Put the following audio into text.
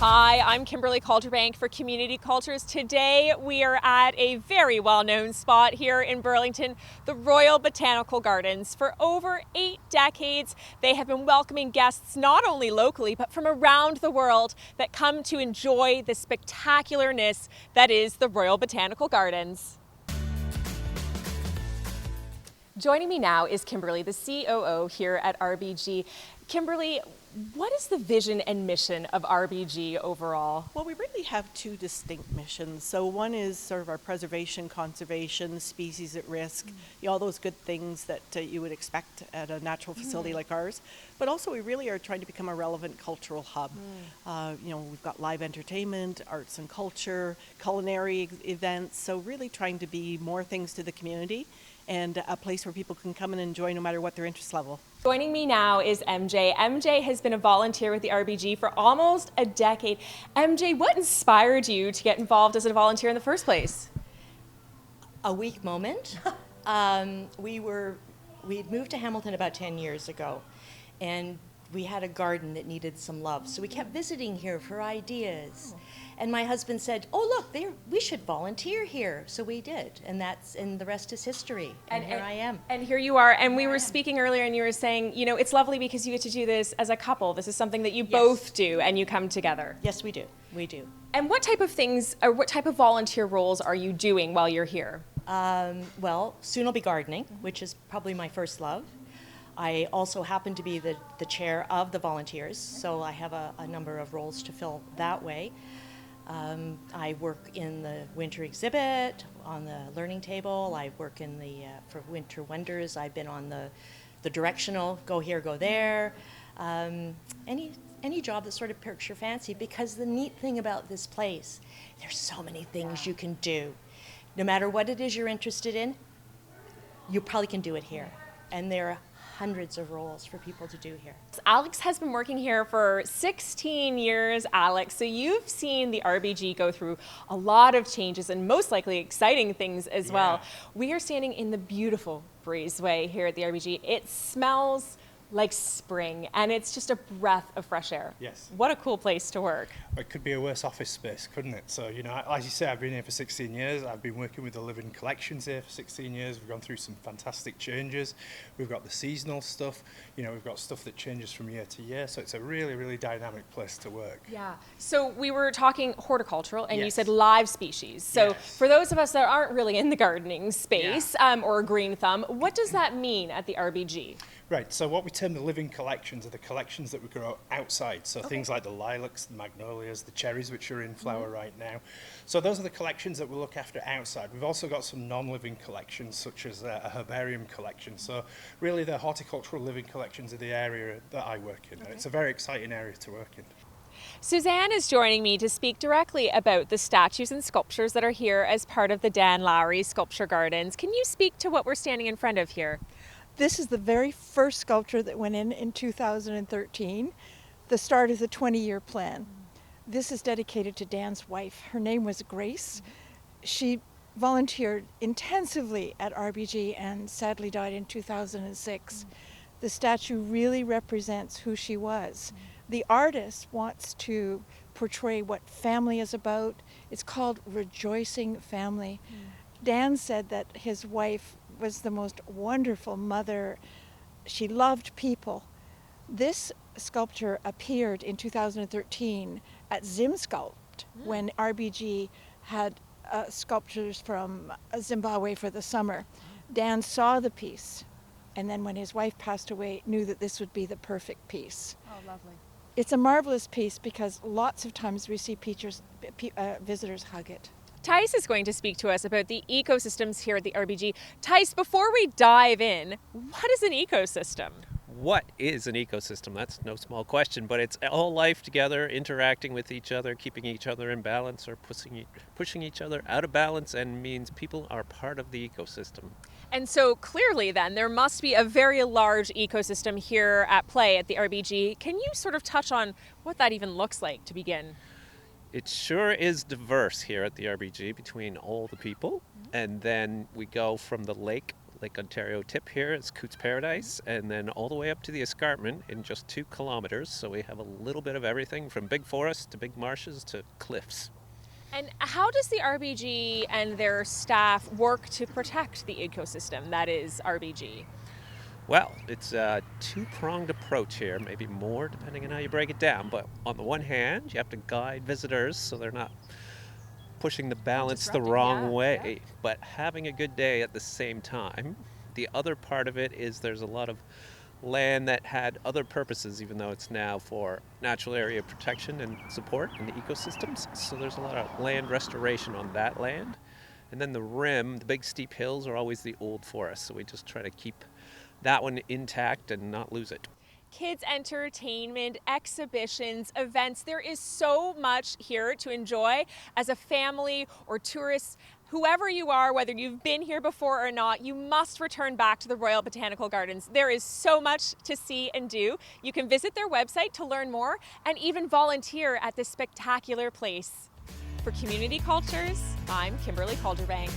Hi, I'm Kimberly Calderbank for Community Cultures. Today we are at a very well-known spot here in Burlington, the Royal Botanical Gardens. For over 8 decades, they have been welcoming guests not only locally, but from around the world that come to enjoy the spectacularness that is the Royal Botanical Gardens. Joining me now is Kimberly, the COO here at RBG. Kimberly, what is the vision and mission of RBG overall? Well, we really have two distinct missions. So one is sort of our preservation, conservation, species at risk, all those good things that you would expect at a natural facility like ours. But also we really are trying to become a relevant cultural hub. We've got live entertainment, arts and culture, culinary events. So really trying to be more things to the community and a place where people can come and enjoy no matter what their interest level. Joining me now is MJ. MJ has been a volunteer with the RBG for almost a decade. MJ, what inspired you to get involved as a volunteer in the first place? A weak moment. We'd moved to Hamilton about 10 years ago, and we had a garden that needed some love. So we kept visiting here for ideas. And my husband said, "Oh, look, we should volunteer here." So we did, and the rest is history. And here I am. And here you are. And we were speaking earlier, and you were saying, it's lovely because you get to do this as a couple. This is something that you both do, and you come together. Yes, we do. We do. And what type of things, or what type of volunteer roles are you doing while you're here? Well, soon I'll be gardening, which is probably my first love. I also happen to be the chair of the volunteers, so I have a number of roles to fill that way. I work in the winter exhibit, on the learning table. I work in for Winter Wonders. I've been on the directional, go here, go there. Any job that sort of perks your fancy, because the neat thing about this place, there's so many things you can do. No matter what it is you're interested in, you probably can do it here. And there are hundreds of roles for people to do here. Alex has been working here for 16 years, Alex. So you've seen the RBG go through a lot of changes and most likely exciting things as well. We are standing in the beautiful breezeway here at the RBG. It smells like spring, and it's just a breath of fresh air. Yes. What a cool place to work. It could be a worse office space, couldn't it? So, as you say, I've been here for 16 years. I've been working with the living collections here for 16 years. We've gone through some fantastic changes. We've got the seasonal stuff. We've got stuff that changes from year to year. So it's a really, really dynamic place to work. Yeah. So we were talking horticultural, and you Yes. said live species. So Yes. for those of us that aren't really in the gardening space or a green thumb, what does that mean at the RBG? Right, so what we term the living collections are the collections that we grow outside. So things like the lilacs, the magnolias, the cherries, which are in flower right now. So those are the collections that we look after outside. We've also got some non-living collections, such as a herbarium collection. So really the horticultural living collections are the area that I work in. And it's a very exciting area to work in. Suzanne is joining me to speak directly about the statues and sculptures that are here as part of the Dan Lowry Sculpture Gardens. Can you speak to what we're standing in front of here? This is the very first sculpture that went in 2013, the start of the 20-year plan. This is dedicated to Dan's wife. Her name was Grace. She volunteered intensively at RBG and sadly died in 2006. The statue really represents who she was. The artist wants to portray what family is about. It's called Rejoicing Family. Dan said that his wife was the most wonderful mother. She loved people. This sculpture appeared in 2013 at ZimSculpt when RBG had sculptures from Zimbabwe for the summer. Dan saw the piece, and then when his wife passed away, knew that this would be the perfect piece. Oh, lovely. It's a marvelous piece because lots of times we see visitors hug it. Tice is going to speak to us about the ecosystems here at the RBG. Tice, before we dive in, what is an ecosystem? What is an ecosystem? That's no small question, but it's all life together, interacting with each other, keeping each other in balance or pushing each other out of balance, and means people are part of the ecosystem. And so clearly then, there must be a very large ecosystem here at play at the RBG. Can you sort of touch on what that even looks like to begin? It sure is diverse here at the RBG between all the people, and then we go from the lake Lake Ontario tip here is Coots Paradise, and then all the way up to the escarpment in just 2 kilometers. So we have a little bit of everything from big forests to big marshes to cliffs. And how does the RBG and their staff work to protect the ecosystem that is RBG? Well, it's a 2-pronged approach here, maybe more depending on how you break it down. But on the one hand, you have to guide visitors so they're not pushing the balance the wrong way, but having a good day at the same time. The other part of it is there's a lot of land that had other purposes, even though it's now for natural area protection and support in the ecosystems. So there's a lot of land restoration on that land. And then the rim, the big steep hills, are always the old forest. So we just try to keep that one intact and not lose it. Kids entertainment, exhibitions, events. There is so much here to enjoy as a family or tourists. Whoever you are, whether you've been here before or not, you must return back to the Royal Botanical Gardens. There is so much to see and do. You can visit their website to learn more and even volunteer at this spectacular place. For Community Cultures, I'm Kimberly Calderbank.